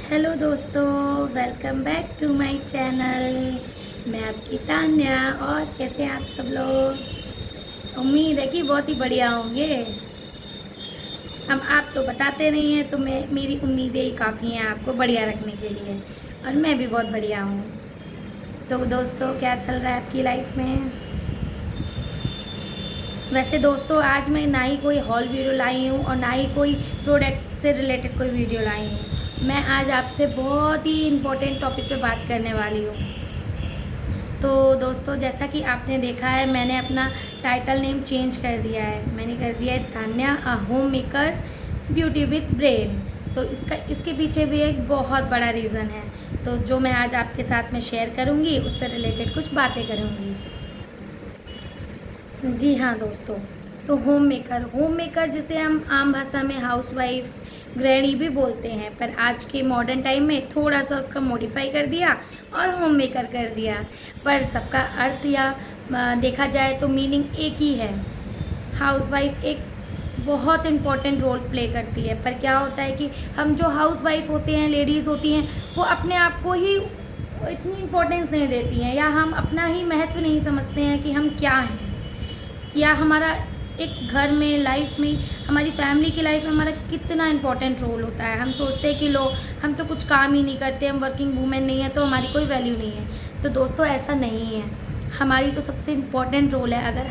Hello दोस्तों, welcome back to my channel. मैं आपकी तान्या। और कैसे हैं आप सब लोग? उम्मीद है कि बहुत ही बढ़िया होंगे। अब आप तो बताते नहीं हैं, तो मेरी उम्मीदें ही काफ़ी हैं आपको बढ़िया रखने के लिए। और मैं भी बहुत बढ़िया हूँ। तो दोस्तों, क्या चल रहा है आपकी लाइफ में? वैसे दोस्तों, आज मैं ना ही कोई हॉल वीडियो लाई हूँ और ना ही कोई प्रोडक्ट से रिलेटेड कोई वीडियो लाई हूँ। मैं आज आपसे बहुत ही इम्पोर्टेंट टॉपिक पे बात करने वाली हूँ। तो दोस्तों, जैसा कि आपने देखा है, मैंने अपना टाइटल नेम चेंज कर दिया है। मैंने कर दिया है Tanya a home maker beauty with brain. तो इसके पीछे भी एक बहुत बड़ा रीज़न है, तो जो मैं आज आपके साथ में शेयर करूँगी, उससे रिलेटेड कुछ बातें करूँगी। जी हाँ दोस्तों, तो होम मेकर जिसे हम आम भाषा में हाउसवाइफ, गृहिणी भी बोलते हैं, पर आज के मॉडर्न टाइम में थोड़ा सा उसका मॉडिफाई कर दिया और होम मेकर कर दिया। पर सबका अर्थ या देखा जाए तो मीनिंग एक ही है। हाउसवाइफ एक बहुत इम्पॉर्टेंट रोल प्ले करती है, पर क्या होता है कि हम जो हाउसवाइफ होते हैं, लेडीज़ होती हैं, वो अपने आप को ही इतनी इम्पोर्टेंस नहीं देती हैं, या हम अपना ही महत्व नहीं समझते हैं कि हम क्या हैं, या हमारा एक घर में, लाइफ में, हमारी फैमिली की लाइफ में हमारा कितना इम्पोर्टेंट रोल होता है। हम सोचते हैं कि लो, हम तो कुछ काम ही नहीं करते, हम वर्किंग वूमेन नहीं है, तो हमारी कोई वैल्यू नहीं है। तो दोस्तों, ऐसा नहीं है। हमारी तो सबसे इम्पोर्टेंट रोल है। अगर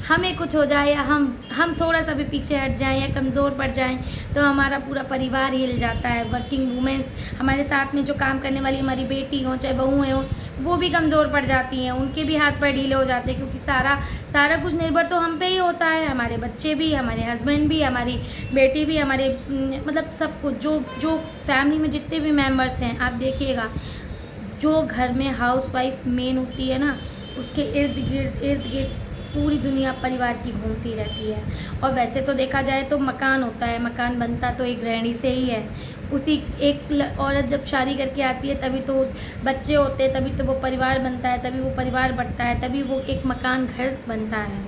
हमें कुछ हो जाए, या हम थोड़ा सा भी पीछे हट जाएं या कमज़ोर पड़ जाएं, तो हमारा पूरा परिवार हिल जाता है। वर्किंग वूमेंस, हमारे साथ में जो काम करने वाली हमारी बेटी हो चाहे बहुएँ हों, वो भी कमज़ोर पड़ जाती हैं, उनके भी हाथ पैर ढीले हो जाते हैं, क्योंकि सारा कुछ निर्भर तो हम पे ही होता है। हमारे बच्चे भी, हमारे हस्बैंड भी, हमारी बेटी भी, हमारे मतलब सब कुछ, जो फैमिली में जितने भी मेंबर्स हैं, आप देखिएगा, जो घर में हाउसवाइफ मेन होती है ना, उसके इर्द गिर्द पूरी दुनिया परिवार की घूमती रहती है। और वैसे तो देखा जाए तो मकान होता है, मकान बनता तो एक गृहिणी से ही है। उसी एक औरत जब शादी करके आती है, तभी तो उस बच्चे होते हैं, तभी तो वो परिवार बनता है, तभी वो परिवार बढ़ता है, तभी वो एक मकान घर बनता है।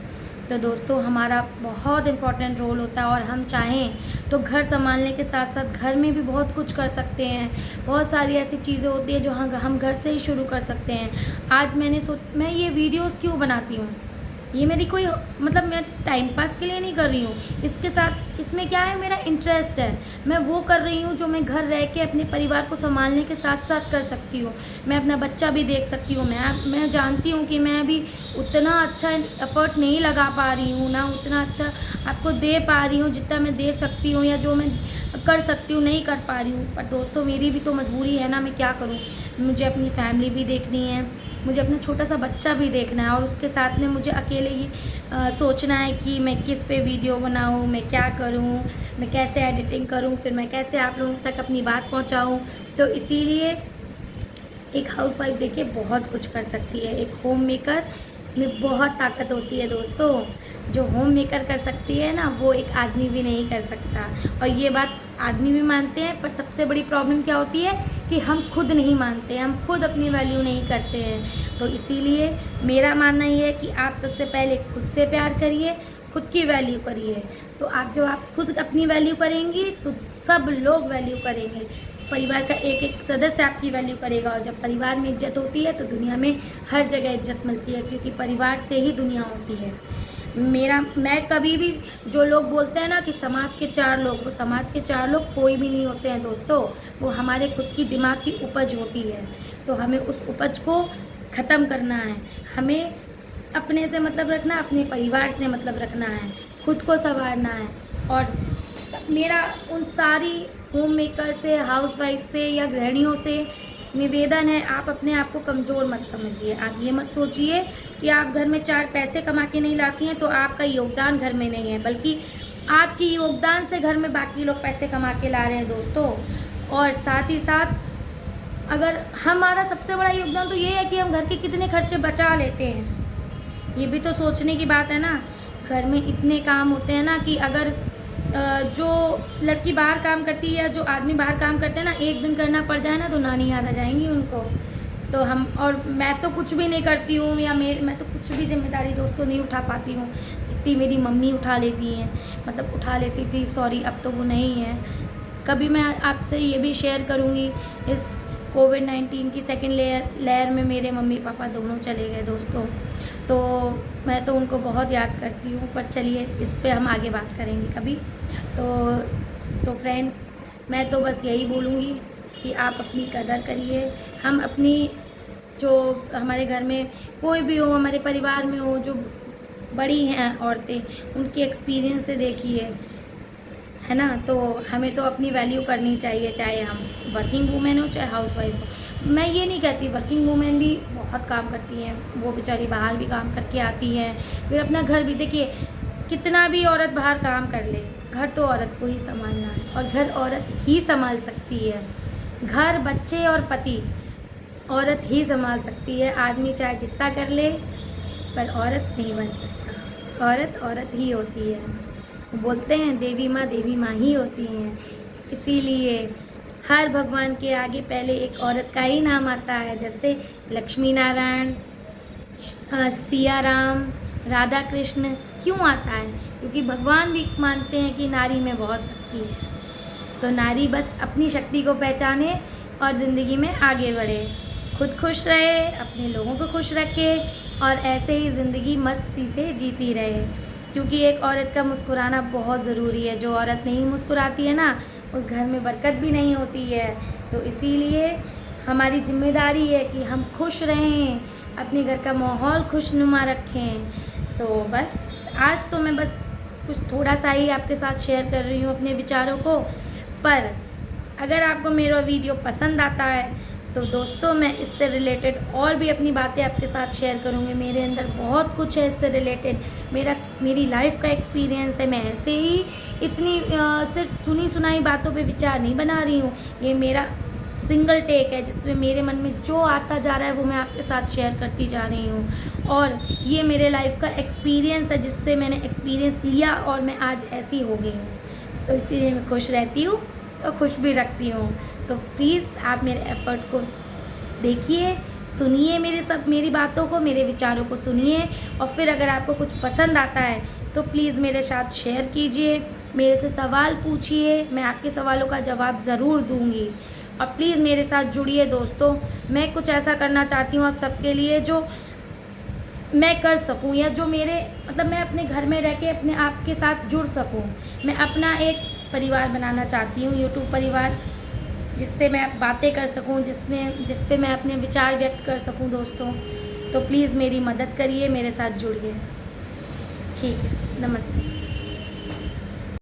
तो दोस्तों, हमारा बहुत इम्पोर्टेंट रोल होता है, और हम चाहें तो घर संभालने के साथ साथ घर में भी बहुत कुछ कर सकते हैं। बहुत सारी ऐसी चीज़ें होती हैं जो हम घर से ही शुरू कर सकते हैं। आज मैं ये वीडियोस क्यों बनाती हूँ, ये मेरी कोई मतलब मैं टाइम पास के लिए नहीं कर रही हूँ। इसके साथ इसमें क्या है, मेरा इंटरेस्ट है। मैं वो कर रही हूँ जो मैं घर रह के अपने परिवार को संभालने के साथ साथ कर सकती हूँ। मैं अपना बच्चा भी देख सकती हूँ। मैं जानती हूँ कि मैं अभी उतना अच्छा एफर्ट नहीं लगा पा रही हूँ, ना उतना अच्छा आपको दे पा रही हूँ जितना मैं दे सकती हूँ, या जो मैं कर सकती हूँ नहीं कर पा रही हूँ। पर दोस्तों, मेरी भी तो मजबूरी है ना, मैं क्या करूँ। मुझे अपनी फैमिली भी देखनी है, मुझे अपना छोटा सा बच्चा भी देखना है, और उसके साथ में मुझे अकेले ही सोचना है कि मैं किस पे वीडियो बनाऊँ, मैं क्या करूँ, मैं कैसे एडिटिंग करूँ, फिर मैं कैसे आप लोगों तक अपनी बात पहुँचाऊँ। तो इसीलिए एक हाउसवाइफ देखिए बहुत कुछ कर सकती है। एक होम मेकर में बहुत ताकत होती है दोस्तों। जो होम मेकर कर सकती है ना, वो एक आदमी भी नहीं कर सकता। और ये बात आदमी भी मानते हैं, पर सबसे बड़ी प्रॉब्लम क्या होती है कि हम खुद नहीं मानते, हम खुद अपनी वैल्यू नहीं करते हैं। तो इसीलिए मेरा मानना ये है कि आप सबसे पहले खुद से प्यार करिए, खुद की वैल्यू करिए। तो आप खुद अपनी वैल्यू करेंगी, तो सब लोग वैल्यू करेंगे। परिवार का एक एक सदस्य आपकी वैल्यू करेगा, और जब परिवार में इज्जत होती है तो दुनिया में हर जगह इज्जत मिलती है, क्योंकि परिवार से ही दुनिया होती है। मैं कभी भी, जो लोग बोलते हैं ना कि समाज के चार लोग, वो समाज के चार लोग कोई भी नहीं होते हैं दोस्तों। वो हमारे खुद की दिमाग की उपज होती है। तो हमें उस उपज को ख़त्म करना है। हमें अपने से मतलब रखना, अपने परिवार से मतलब रखना है, खुद को संवारना है। और मेरा उन सारी होम मेकर से, हाउसवाइफ से या गृहिणियों से निवेदन है, आप अपने आप को कमज़ोर मत समझिए। आप ये मत सोचिए कि आप घर में चार पैसे कमा के नहीं लाती हैं तो आपका योगदान घर में नहीं है, बल्कि आपकी योगदान से घर में बाकी लोग पैसे कमा के ला रहे हैं दोस्तों। और साथ ही साथ, अगर हमारा सबसे बड़ा योगदान तो ये है कि हम घर के कितने खर्चे बचा लेते हैं। ये भी तो सोचने की बात है ना। घर में इतने काम होते हैं ना कि अगर जो लड़की बाहर काम करती है या जो आदमी बाहर काम करते हैं ना, एक दिन करना पड़ जाए ना तो नानी याद आ जाएंगी उनको। तो मैं तो कुछ भी नहीं करती हूँ, या मैं तो कुछ भी जिम्मेदारी दोस्तों नहीं उठा पाती हूँ जितनी मेरी मम्मी उठा लेती हैं, मतलब उठा लेती थी, सॉरी अब तो वो नहीं है। कभी मैं आपसे ये भी शेयर करूँगी, इस कोविड-19 की सेकेंड लहर में मेरे मम्मी पापा दोनों चले गए दोस्तों, तो मैं तो उनको बहुत याद करती हूँ। पर चलिए इस पे हम आगे बात करेंगे कभी। तो फ्रेंड्स, मैं तो बस यही बोलूँगी कि आप अपनी कदर करिए। हम अपनी, जो हमारे घर में कोई भी हो, हमारे परिवार में हो, जो बड़ी हैं औरतें, उनके एक्सपीरियंस से देखिए, है ना। तो हमें तो अपनी वैल्यू करनी चाहिए, चाहे हम वर्किंग वूमेन हो चाहे हाउस वाइफ हो। मैं ये नहीं कहती, वर्किंग वूमेन भी बहुत काम करती हैं, वो बेचारी बाहर भी काम करके आती हैं, फिर अपना घर भी देखिए। कितना भी औरत बाहर काम कर ले, घर तो औरत को ही संभालना है, और घर औरत ही संभाल सकती है। घर, बच्चे और पति औरत ही संभाल सकती है। आदमी चाहे जितना कर ले, पर औरत नहीं बन सकता। औरत औरत ही होती है। बोलते हैं देवी माँ ही होती हैं। इसीलिए हर भगवान के आगे पहले एक औरत का ही नाम आता है, जैसे लक्ष्मी नारायण, सिया राम, राधा कृष्ण। क्यों आता है? क्योंकि भगवान भी मानते हैं कि नारी में बहुत शक्ति है। तो नारी बस अपनी शक्ति को पहचाने और ज़िंदगी में आगे बढ़े, खुद खुश रहे, अपने लोगों को खुश रखे, और ऐसे ही ज़िंदगी मस्ती से जीती रहे। क्योंकि एक औरत का मुस्कुराना बहुत ज़रूरी है। जो औरत नहीं मुस्कुराती है ना, उस घर में बरकत भी नहीं होती है। तो इसीलिए हमारी जिम्मेदारी है कि हम खुश रहें, अपने घर का माहौल खुशनुमा रखें। तो बस आज तो मैं बस कुछ थोड़ा सा ही आपके साथ शेयर कर रही हूँ अपने विचारों को। पर अगर आपको मेरा वीडियो पसंद आता है तो दोस्तों, मैं इससे रिलेटेड और भी अपनी बातें आपके साथ शेयर करूँगी। मेरे अंदर बहुत कुछ है इससे रिलेटेड, मेरी लाइफ का एक्सपीरियंस है। मैं ऐसे ही इतनी सिर्फ सुनी सुनाई बातों पे विचार नहीं बना रही हूँ। ये मेरा सिंगल टेक है, जिसमें मेरे मन में जो आता जा रहा है वो मैं आपके साथ शेयर करती जा रही हूँ। और ये मेरे लाइफ का एक्सपीरियंस है, जिससे मैंने एक्सपीरियंस लिया और मैं आज ऐसी हो गई हूँ। तो इसीलिए मैं खुश रहती हूँ और खुश भी रखती हूँ। तो प्लीज़ आप मेरे एफ़र्ट को देखिए, सुनिए, मेरी बातों को, मेरे विचारों को सुनिए, और फिर अगर आपको कुछ पसंद आता है तो प्लीज़ मेरे साथ शेयर कीजिए, मेरे से सवाल पूछिए, मैं आपके सवालों का जवाब ज़रूर दूंगी। और प्लीज़ मेरे साथ जुड़िए दोस्तों। मैं कुछ ऐसा करना चाहती हूँ आप सबके लिए जो मैं कर सकूँ, या जो मेरे मतलब मैं अपने घर में रह के अपने आप के साथ जुड़ सकूँ। मैं अपना एक परिवार बनाना चाहती हूँ, यूट्यूब परिवार, जिससे मैं बातें कर सकूं, जिस पे मैं अपने विचार व्यक्त कर सकूं दोस्तों। तो प्लीज़ मेरी मदद करिए, मेरे साथ जुड़िए। ठीक है, नमस्ते।